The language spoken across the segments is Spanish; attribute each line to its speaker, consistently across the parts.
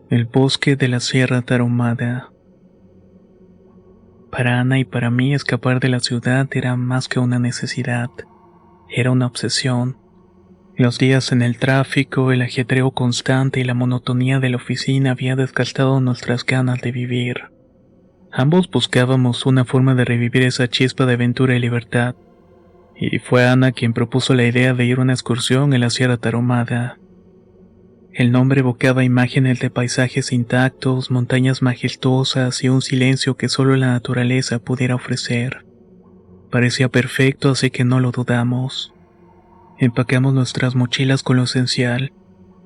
Speaker 1: El bosque de la Sierra Tarahumara. Para Ana y para mí escapar de la ciudad era más que una necesidad, era una obsesión. Los días en el tráfico, el ajetreo constante y la monotonía de la oficina había desgastado nuestras ganas de vivir. Ambos buscábamos una forma de revivir esa chispa de aventura y libertad, y fue Ana quien propuso la idea de ir a una excursión en la Sierra Tarahumara. El nombre evocaba imágenes de paisajes intactos, montañas majestuosas y un silencio que solo la naturaleza pudiera ofrecer. Parecía perfecto, así que no lo dudamos. Empacamos nuestras mochilas con lo esencial,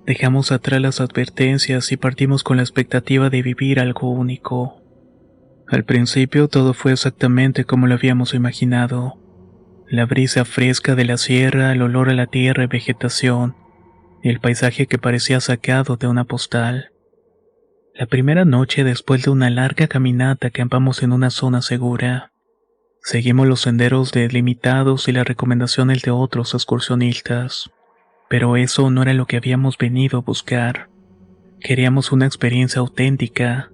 Speaker 1: dejamos atrás las advertencias y partimos con la expectativa de vivir algo único. Al principio todo fue exactamente como lo habíamos imaginado. La brisa fresca de la sierra, el olor a la tierra y vegetación, y el paisaje que parecía sacado de una postal. La primera noche, después de una larga caminata, acampamos en una zona segura. Seguimos los senderos delimitados y las recomendaciones de otros excursionistas. Pero eso no era lo que habíamos venido a buscar. Queríamos una experiencia auténtica,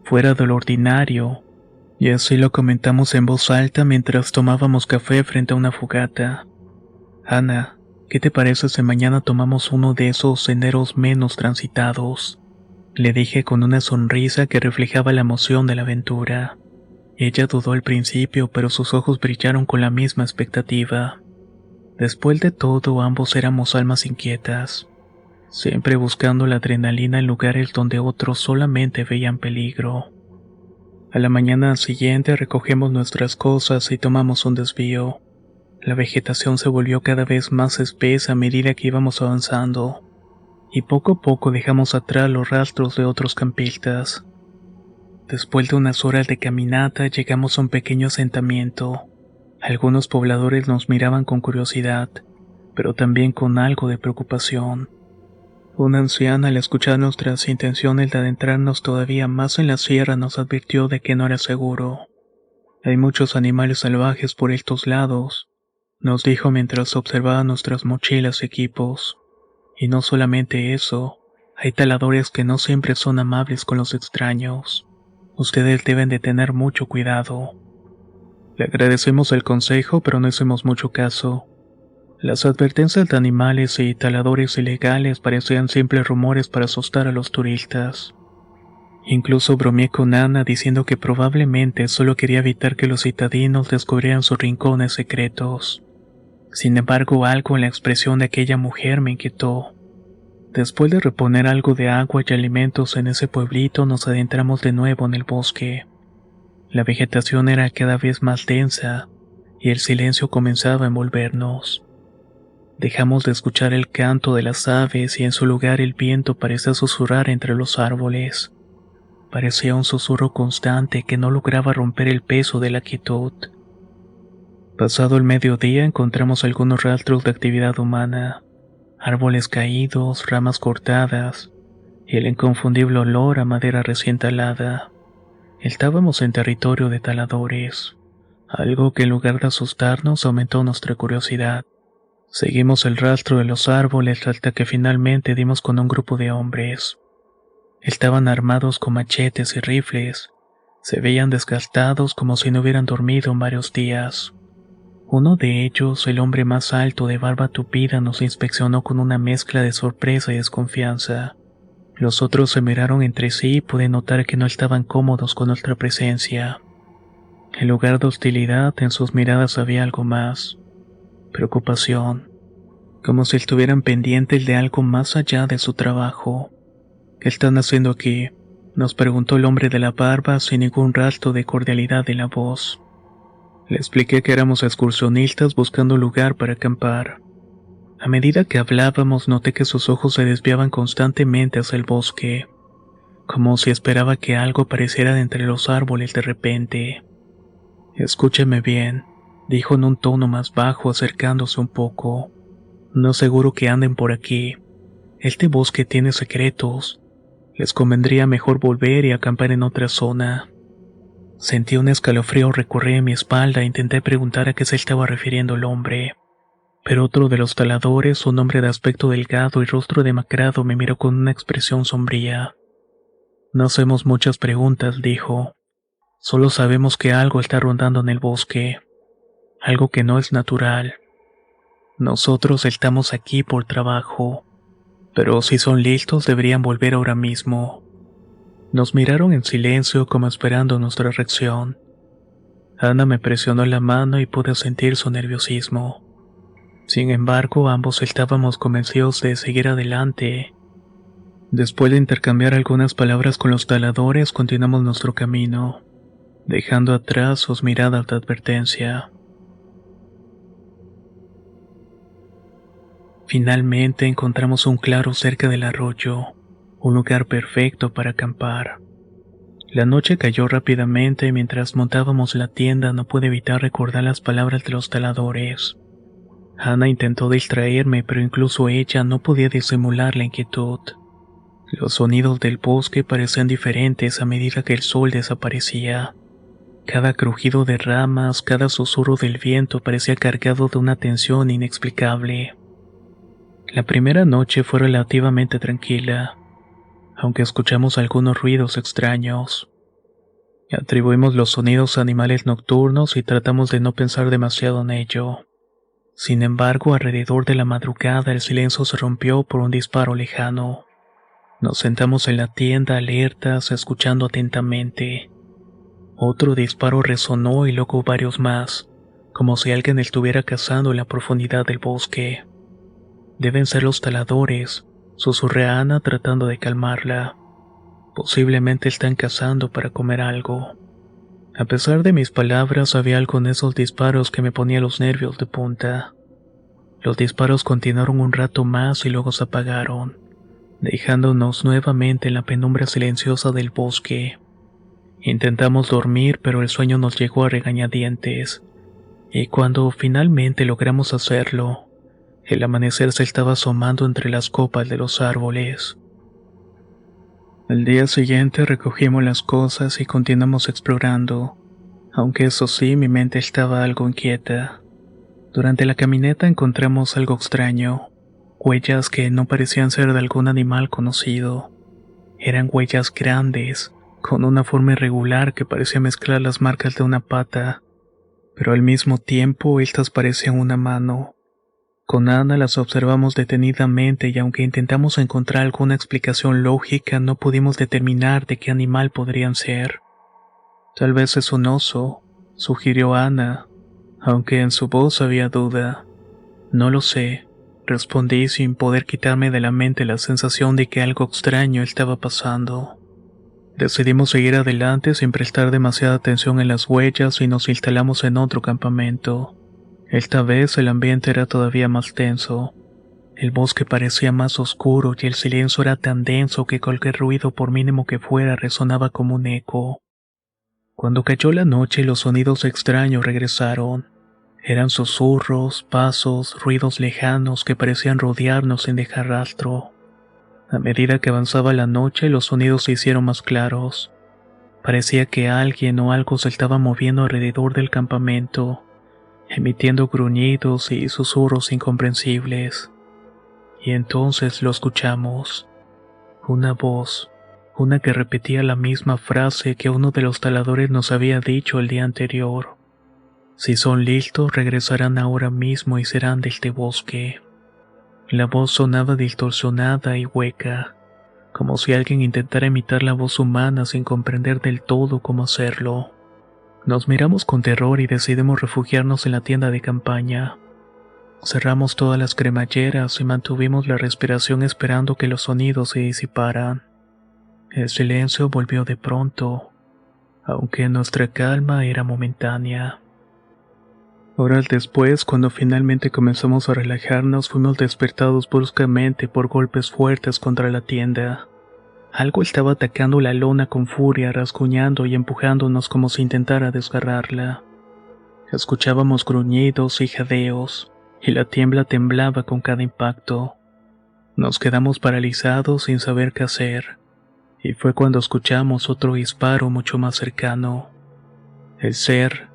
Speaker 1: fuera de lo ordinario, y así lo comentamos en voz alta mientras tomábamos café frente a una fogata. Ana, ¿qué te parece si mañana tomamos uno de esos senderos menos transitados? Le dije con una sonrisa que reflejaba la emoción de la aventura. Ella dudó al principio, pero sus ojos brillaron con la misma expectativa. Después de todo, ambos éramos almas inquietas, siempre buscando la adrenalina en lugares donde otros solamente veían peligro. A la mañana siguiente recogemos nuestras cosas y tomamos un desvío. La vegetación se volvió cada vez más espesa a medida que íbamos avanzando, y poco a poco dejamos atrás los rastros de otros campistas. Después de unas horas de caminata llegamos a un pequeño asentamiento. Algunos pobladores nos miraban con curiosidad, pero también con algo de preocupación. Una anciana, al escuchar nuestras intenciones de adentrarnos todavía más en la sierra, nos advirtió de que no era seguro. Hay muchos animales salvajes por estos lados, nos dijo mientras observaba nuestras mochilas y equipos. Y no solamente eso, hay taladores que no siempre son amables con los extraños. Ustedes deben de tener mucho cuidado. Le agradecemos el consejo, pero no hicimos mucho caso. Las advertencias de animales y taladores ilegales parecían simples rumores para asustar a los turistas. Incluso bromeé con Ana diciendo que probablemente solo quería evitar que los citadinos descubrieran sus rincones secretos. Sin embargo, algo en la expresión de aquella mujer me inquietó. Después de reponer algo de agua y alimentos en ese pueblito, nos adentramos de nuevo en el bosque. La vegetación era cada vez más densa, y el silencio comenzaba a envolvernos. Dejamos de escuchar el canto de las aves y en su lugar el viento parecía susurrar entre los árboles. Parecía un susurro constante que no lograba romper el peso de la quietud. Pasado el mediodía encontramos algunos rastros de actividad humana, árboles caídos, ramas cortadas y el inconfundible olor a madera recién talada. Estábamos en territorio de taladores, algo que en lugar de asustarnos aumentó nuestra curiosidad. Seguimos el rastro de los árboles hasta que finalmente dimos con un grupo de hombres. Estaban armados con machetes y rifles, se veían desgastados como si no hubieran dormido en varios días. Uno de ellos, el hombre más alto de barba tupida, nos inspeccionó con una mezcla de sorpresa y desconfianza. Los otros se miraron entre sí y pude notar que no estaban cómodos con nuestra presencia. En lugar de hostilidad, en sus miradas había algo más. Preocupación. Como si estuvieran pendientes de algo más allá de su trabajo. ¿Qué están haciendo aquí?, nos preguntó el hombre de la barba sin ningún rastro de cordialidad en la voz. Le expliqué que éramos excursionistas buscando lugar para acampar. A medida que hablábamos noté que sus ojos se desviaban constantemente hacia el bosque, como si esperaba que algo apareciera de entre los árboles de repente. Escúcheme bien, dijo en un tono más bajo acercándose un poco. No es seguro que anden por aquí. Este bosque tiene secretos. Les convendría mejor volver y acampar en otra zona. Sentí un escalofrío recorrer mi espalda e intenté preguntar a qué se estaba refiriendo el hombre. Pero otro de los taladores, un hombre de aspecto delgado y rostro demacrado, me miró con una expresión sombría. No hacemos muchas preguntas, dijo. Solo sabemos que algo está rondando en el bosque, algo que no es natural. Nosotros estamos aquí por trabajo, pero si son listos deberían volver ahora mismo. Nos miraron en silencio como esperando nuestra reacción. Ana me presionó la mano y pude sentir su nerviosismo. Sin embargo, ambos estábamos convencidos de seguir adelante. Después de intercambiar algunas palabras con los taladores, continuamos nuestro camino, dejando atrás sus miradas de advertencia. Finalmente encontramos un claro cerca del arroyo, un lugar perfecto para acampar. La noche cayó rápidamente y mientras montábamos la tienda no pude evitar recordar las palabras de los taladores. Ana intentó distraerme, pero incluso ella no podía disimular la inquietud. Los sonidos del bosque parecían diferentes a medida que el sol desaparecía. Cada crujido de ramas, cada susurro del viento parecía cargado de una tensión inexplicable. La primera noche fue relativamente tranquila, aunque escuchamos algunos ruidos extraños. Atribuimos los sonidos a animales nocturnos y tratamos de no pensar demasiado en ello. Sin embargo, alrededor de la madrugada el silencio se rompió por un disparo lejano. Nos sentamos en la tienda alertas, escuchando atentamente. Otro disparo resonó y luego varios más, como si alguien estuviera cazando en la profundidad del bosque. Deben ser los taladores, susurré a Ana tratando de calmarla. Posiblemente están cazando para comer algo. A pesar de mis palabras, había algo en esos disparos que me ponía los nervios de punta. Los disparos continuaron un rato más y luego se apagaron, dejándonos nuevamente en la penumbra silenciosa del bosque. Intentamos dormir, pero el sueño nos llegó a regañadientes, y cuando finalmente logramos hacerlo, el amanecer se estaba asomando entre las copas de los árboles. Al día siguiente recogimos las cosas y continuamos explorando, aunque eso sí, mi mente estaba algo inquieta. Durante la caminata encontramos algo extraño, huellas que no parecían ser de algún animal conocido. Eran huellas grandes, con una forma irregular que parecía mezclar las marcas de una pata, pero al mismo tiempo estas parecían una mano. Con Ana las observamos detenidamente y aunque intentamos encontrar alguna explicación lógica, no pudimos determinar de qué animal podrían ser. Tal vez es un oso, sugirió Ana, aunque en su voz había duda. No lo sé, respondí sin poder quitarme de la mente la sensación de que algo extraño estaba pasando. Decidimos seguir adelante sin prestar demasiada atención en las huellas y nos instalamos en otro campamento. Esta vez el ambiente era todavía más tenso. El bosque parecía más oscuro y el silencio era tan denso que cualquier ruido, por mínimo que fuera, resonaba como un eco. Cuando cayó la noche, los sonidos extraños regresaron. Eran susurros, pasos, ruidos lejanos que parecían rodearnos sin dejar rastro. A medida que avanzaba la noche, los sonidos se hicieron más claros. Parecía que alguien o algo se estaba moviendo alrededor del campamento, emitiendo gruñidos y susurros incomprensibles. Y entonces lo escuchamos. Una voz, una que repetía la misma frase que uno de los taladores nos había dicho el día anterior. Si son listos, regresarán ahora mismo y serán de este bosque. La voz sonaba distorsionada y hueca, como si alguien intentara imitar la voz humana sin comprender del todo cómo hacerlo. Nos miramos con terror y decidimos refugiarnos en la tienda de campaña. Cerramos todas las cremalleras y mantuvimos la respiración esperando que los sonidos se disiparan. El silencio volvió de pronto, aunque nuestra calma era momentánea. Horas después, cuando finalmente comenzamos a relajarnos, fuimos despertados bruscamente por golpes fuertes contra la tienda. Algo estaba atacando la lona con furia, rasguñando y empujándonos como si intentara desgarrarla. Escuchábamos gruñidos y jadeos, y la tienda temblaba con cada impacto. Nos quedamos paralizados sin saber qué hacer, y fue cuando escuchamos otro disparo mucho más cercano. El ser,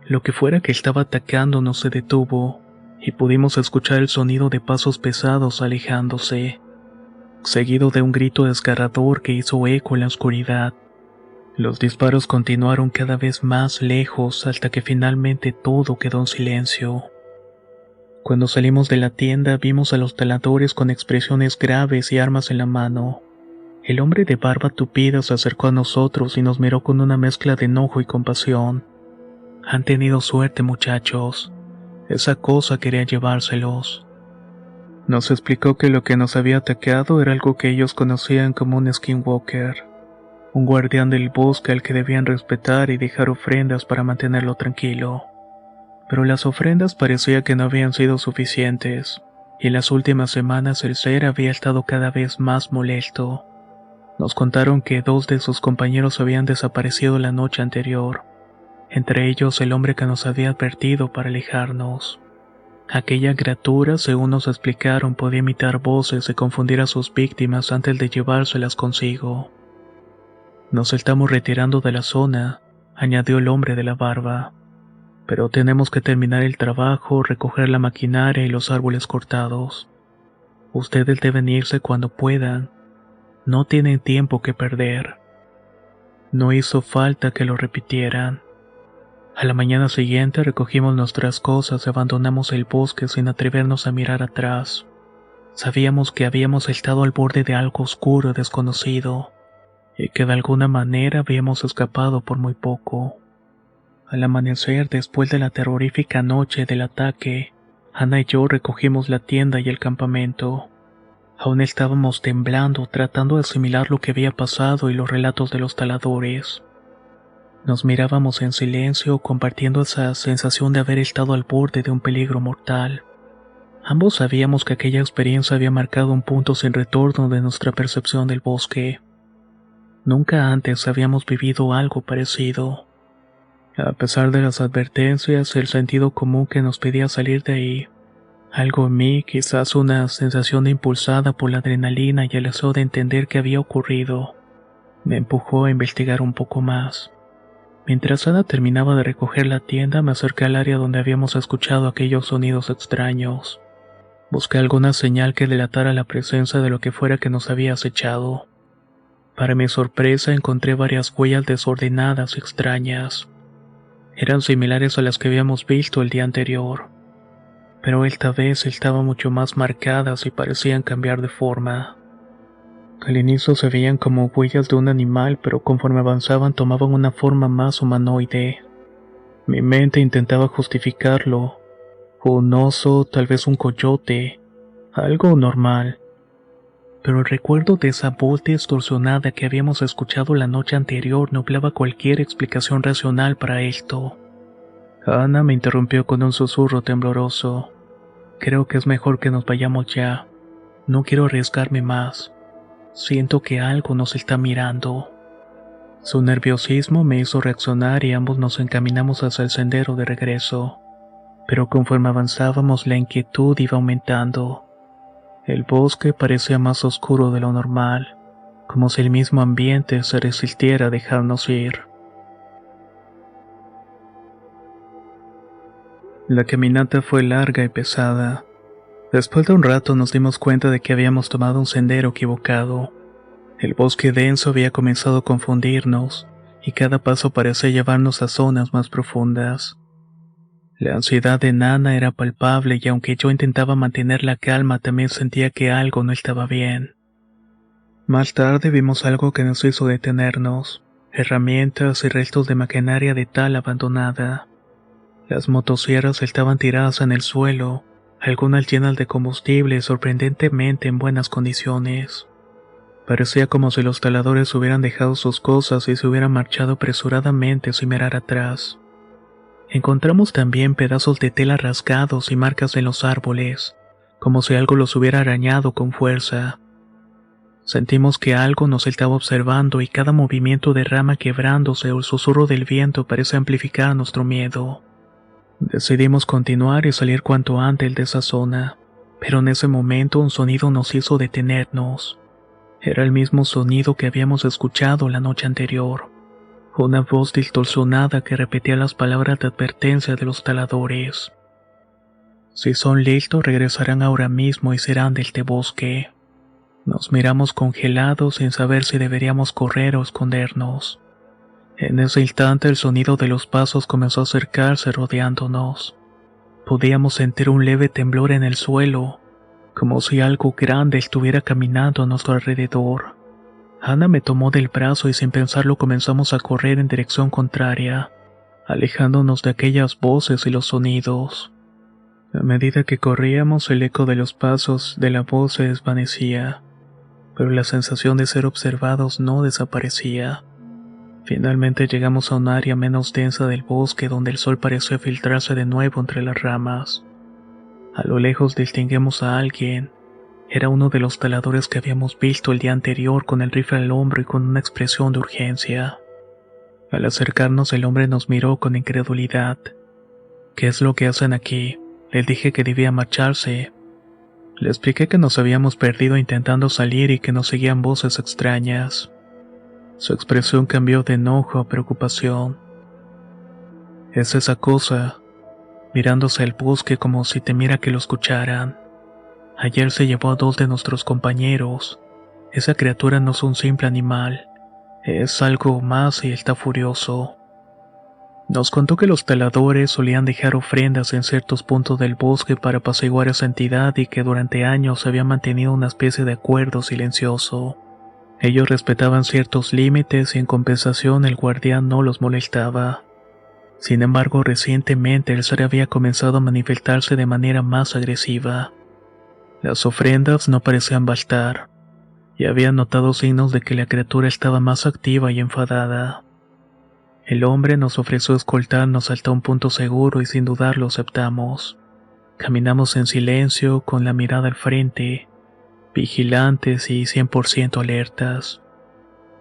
Speaker 1: lo que fuera que estaba atacándonos, se detuvo, y pudimos escuchar el sonido de pasos pesados alejándose. seguido de un grito desgarrador que hizo eco en la oscuridad. Los disparos continuaron cada vez más lejos hasta que finalmente todo quedó en silencio. Cuando salimos de la tienda vimos a los taladores con expresiones graves y armas en la mano. El hombre de barba tupida se acercó a nosotros y nos miró con una mezcla de enojo y compasión. Han tenido suerte, muchachos. Esa cosa quería llevárselos. Nos explicó que lo que nos había atacado era algo que ellos conocían como un skinwalker, un guardián del bosque al que debían respetar y dejar ofrendas para mantenerlo tranquilo. Pero las ofrendas parecía que no habían sido suficientes, y en las últimas semanas el ser había estado cada vez más molesto. Nos contaron que 2 de sus compañeros habían desaparecido la noche anterior, entre ellos el hombre que nos había advertido para alejarnos. Aquella criatura, según nos explicaron, podía imitar voces y confundir a sus víctimas antes de llevárselas consigo. Nos estamos retirando de la zona, añadió el hombre de la barba. Pero tenemos que terminar el trabajo, recoger la maquinaria y los árboles cortados. Ustedes deben irse cuando puedan. No tienen tiempo que perder. No hizo falta que lo repitieran. A la mañana siguiente recogimos nuestras cosas y abandonamos el bosque sin atrevernos a mirar atrás. Sabíamos que habíamos estado al borde de algo oscuro y desconocido, y que de alguna manera habíamos escapado por muy poco. Al amanecer, después de la terrorífica noche del ataque, Ana y yo recogimos la tienda y el campamento. Aún estábamos temblando, tratando de asimilar lo que había pasado y los relatos de los taladores. Nos mirábamos en silencio, compartiendo esa sensación de haber estado al borde de un peligro mortal. Ambos sabíamos que aquella experiencia había marcado un punto sin retorno de nuestra percepción del bosque. Nunca antes habíamos vivido algo parecido. A pesar de las advertencias, el sentido común que nos pedía salir de ahí, algo en mí, quizás una sensación impulsada por la adrenalina y el deseo de entender qué había ocurrido, me empujó a investigar un poco más. Mientras Ana terminaba de recoger la tienda, me acerqué al área donde habíamos escuchado aquellos sonidos extraños. Busqué alguna señal que delatara la presencia de lo que fuera que nos había acechado. Para mi sorpresa, encontré varias huellas desordenadas y extrañas. Eran similares a las que habíamos visto el día anterior, pero esta vez estaban mucho más marcadas y parecían cambiar de forma. Al inicio se veían como huellas de un animal, pero conforme avanzaban tomaban una forma más humanoide. Mi mente intentaba justificarlo. Un oso, tal vez un coyote, algo normal. Pero el recuerdo de esa voz distorsionada que habíamos escuchado la noche anterior nublaba cualquier explicación racional para esto. Ana me interrumpió con un susurro tembloroso. Creo que es mejor que nos vayamos ya. No quiero arriesgarme más. Siento que algo nos está mirando. Su nerviosismo me hizo reaccionar y ambos nos encaminamos hacia el sendero de regreso. Pero conforme avanzábamos la inquietud iba aumentando. El bosque parecía más oscuro de lo normal, como si el mismo ambiente se resistiera a dejarnos ir. La caminata fue larga y pesada. Después de un rato nos dimos cuenta de que habíamos tomado un sendero equivocado. El bosque denso había comenzado a confundirnos, y cada paso parecía llevarnos a zonas más profundas. La ansiedad de Nana era palpable y aunque yo intentaba mantener la calma, también sentía que algo no estaba bien. Más tarde vimos algo que nos hizo detenernos, herramientas y restos de maquinaria de tal abandonada. Las motosierras estaban tiradas en el suelo, algunas llenas de combustible y sorprendentemente en buenas condiciones. Parecía como si los taladores hubieran dejado sus cosas y se hubieran marchado apresuradamente sin mirar atrás. Encontramos también pedazos de tela rasgados y marcas en los árboles, como si algo los hubiera arañado con fuerza. Sentimos que algo nos estaba observando y cada movimiento de rama quebrándose o el susurro del viento parece amplificar nuestro miedo. Decidimos continuar y salir cuanto antes de esa zona, pero en ese momento un sonido nos hizo detenernos. Era el mismo sonido que habíamos escuchado la noche anterior. Una voz distorsionada que repetía las palabras de advertencia de los taladores. Si son listos, regresarán ahora mismo y serán de este bosque. Nos miramos congelados sin saber si deberíamos correr o escondernos. En ese instante el sonido de los pasos comenzó a acercarse rodeándonos. Podíamos sentir un leve temblor en el suelo, como si algo grande estuviera caminando a nuestro alrededor. Ana me tomó del brazo y sin pensarlo comenzamos a correr en dirección contraria, alejándonos de aquellas voces y los sonidos. A medida que corríamos, el eco de los pasos de la voz se desvanecía, pero la sensación de ser observados no desaparecía. Finalmente llegamos a un área menos densa del bosque donde el sol pareció filtrarse de nuevo entre las ramas. A lo lejos distinguimos a alguien. Era uno de los taladores que habíamos visto el día anterior con el rifle al hombro y con una expresión de urgencia. Al acercarnos el hombre nos miró con incredulidad. ¿Qué es lo que hacen aquí? Les dije que debía marcharse. Le expliqué que nos habíamos perdido intentando salir y que nos seguían voces extrañas. Su expresión cambió de enojo a preocupación. Es esa cosa, mirándose al bosque como si temiera que lo escucharan. Ayer se llevó a 2 de nuestros compañeros. Esa criatura no es un simple animal, es algo más y está furioso. Nos contó que los taladores solían dejar ofrendas en ciertos puntos del bosque para apaciguar esa entidad y que durante años se había mantenido una especie de acuerdo silencioso. Ellos respetaban ciertos límites y en compensación el guardián no los molestaba. Sin embargo, recientemente el ser había comenzado a manifestarse de manera más agresiva. Las ofrendas no parecían bastar, y había notado signos de que la criatura estaba más activa y enfadada. El hombre nos ofreció escoltarnos hasta un punto seguro y sin dudarlo aceptamos. Caminamos en silencio, con la mirada al frente, vigilantes y 100% alertas.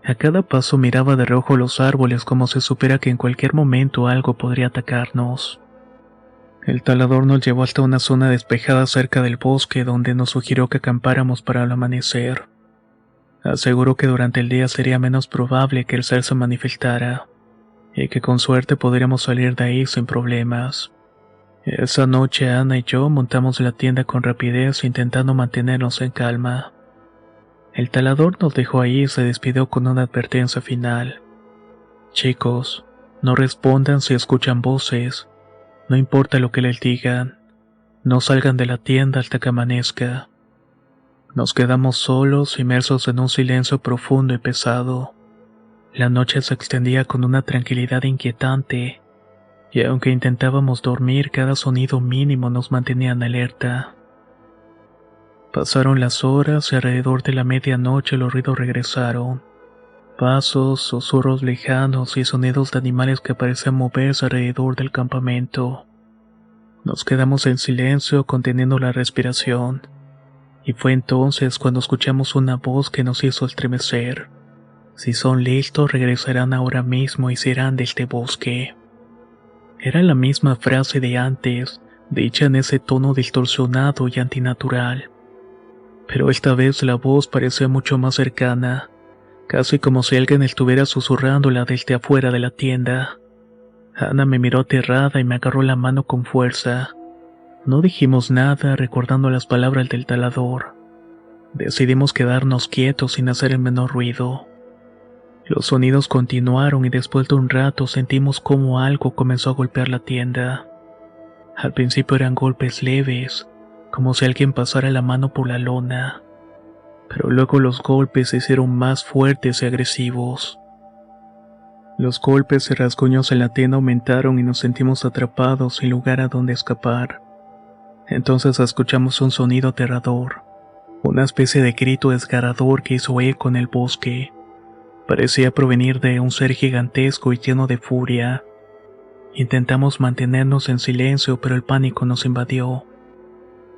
Speaker 1: A cada paso miraba de reojo los árboles como si supiera que en cualquier momento algo podría atacarnos. El talador nos llevó hasta una zona despejada cerca del bosque donde nos sugirió que acampáramos para el amanecer. Aseguró que durante el día sería menos probable que el ser se manifestara, y que con suerte podríamos salir de ahí sin problemas. Esa noche Ana y yo montamos la tienda con rapidez intentando mantenernos en calma. El talador nos dejó ahí y se despidió con una advertencia final. Chicos, no respondan si escuchan voces. No importa lo que les digan, no salgan de la tienda hasta que amanezca. Nos quedamos solos, inmersos en un silencio profundo y pesado. La noche se extendía con una tranquilidad inquietante, y aunque intentábamos dormir, cada sonido mínimo nos mantenía en alerta. Pasaron las horas y alrededor de la medianoche los ruidos regresaron. Pasos, susurros lejanos y sonidos de animales que parecían moverse alrededor del campamento. Nos quedamos en silencio, conteniendo la respiración, y fue entonces cuando escuchamos una voz que nos hizo estremecer. Si son listos, regresarán ahora mismo y se irán de este bosque. Era la misma frase de antes, dicha en ese tono distorsionado y antinatural. Pero esta vez la voz parecía mucho más cercana, casi como si alguien estuviera susurrándola desde afuera de la tienda. Ana me miró aterrada y me agarró la mano con fuerza. No dijimos nada, recordando las palabras del talador. Decidimos quedarnos quietos sin hacer el menor ruido. Los sonidos continuaron y después de un rato sentimos como algo comenzó a golpear la tienda. Al principio eran golpes leves, como si alguien pasara la mano por la lona, pero luego los golpes se hicieron más fuertes y agresivos. Los golpes y rasguños en la tienda aumentaron y nos sentimos atrapados sin lugar a donde escapar. Entonces escuchamos un sonido aterrador, una especie de grito desgarrador que hizo eco en el bosque. Parecía provenir de un ser gigantesco y lleno de furia. Intentamos mantenernos en silencio, pero el pánico nos invadió.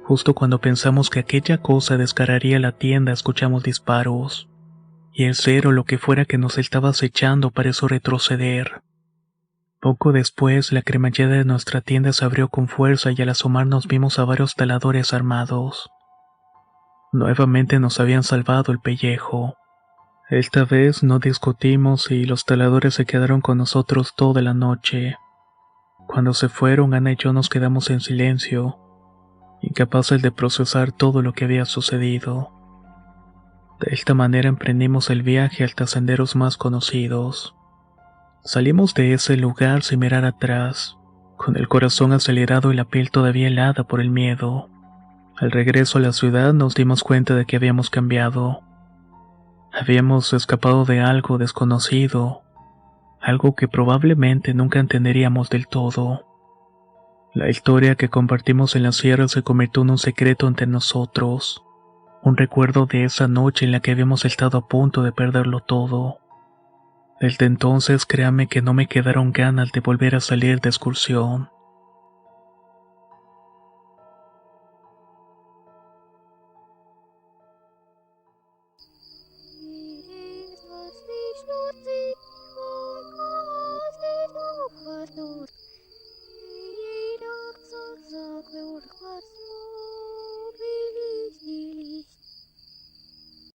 Speaker 1: Justo cuando pensamos que aquella cosa desgarraría la tienda, escuchamos disparos, y el ser o lo que fuera que nos estaba acechando pareció retroceder. Poco después, la cremallera de nuestra tienda se abrió con fuerza y al asomarnos vimos a varios taladores armados. Nuevamente nos habían salvado el pellejo. Esta vez no discutimos y los taladores se quedaron con nosotros toda la noche. Cuando se fueron, Ana y yo nos quedamos en silencio, incapaces de procesar todo lo que había sucedido. De esta manera emprendimos el viaje hasta senderos más conocidos. Salimos de ese lugar sin mirar atrás, con el corazón acelerado y la piel todavía helada por el miedo. Al regreso a la ciudad nos dimos cuenta de que habíamos cambiado. Habíamos escapado de algo desconocido, algo que probablemente nunca entenderíamos del todo. La historia que compartimos en la sierra se convirtió en un secreto entre nosotros, un recuerdo de esa noche en la que habíamos estado a punto de perderlo todo. Desde entonces créame que no me quedaron ganas de volver a salir de excursión.